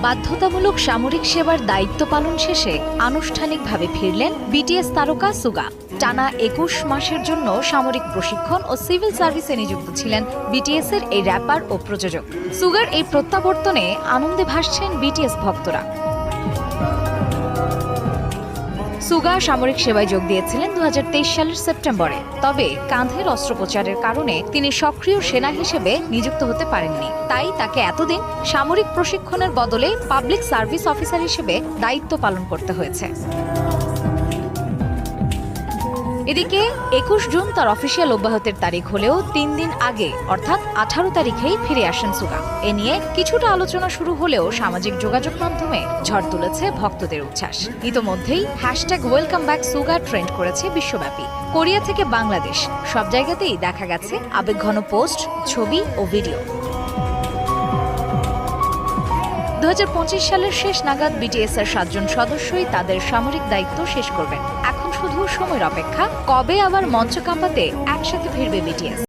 বাধ্যতামূলক সামরিক সেবার দায়িত্ব পালন শেষে আনুষ্ঠানিকভাবে ফিরলেন বিটিএস তারকা সুগা। টানা ২১ মাসের জন্য সামরিক প্রশিক্ষণ ও সিভিল সার্ভিসে নিযুক্ত ছিলেন বিটিএস-এর এই র্যাপার ও প্রযোজক। সুগার এই প্রত্যাবর্তনে আনন্দে ভাসছেন বিটিএস ভক্তরা। সুগা সামরিক সেবায় যোগ দিয়েছিলেন ২০২৩ সালের সেপ্টেম্বরে। তবে কাঁধের অস্ত্রোপচারের কারণে তিনি সক্রিয় সেনা হিসেবে নিযুক্ত হতে পারেননি। তাই তাকে এতদিন সামরিক প্রশিক্ষণের বদলে পাবলিক সার্ভিস অফিসার হিসেবে দায়িত্ব পালন করতে হয়েছে। এদিকে ২১ জুন তার অফিসিয়াল অব্যাহতির তারিখ হলেও ৩ দিন আগে অর্থাৎ ১৮ তারিখেই ফিরে আসেন সুগা। এ নিয়ে কিছুটা আলোচনা শুরু হলেও সামাজিক যোগাযোগ মাধ্যমে ঝড় তুলেছে ভক্তদের উচ্ছ্বাস। ইতোমধ্যেই ওয়েলকাম ব্যাক সুগা ট্রেন্ড করেছে বিশ্বব্যাপী। কোরিয়া থেকে বাংলাদেশ সব জায়গাতেই দেখা গেছে আবেগঘন পোস্ট, ছবি ও ভিডিও। ২০২৫ সালের শেষ নাগাদ বিটিএস-এর ৭ জন সদস্যই তাদের সামরিক দায়িত্ব শেষ করবেন। এখন শুধু সময়ের অপেক্ষা, কবে আবার মঞ্চ কাঁপাতে একসাথে ফিরবে বিটিএস।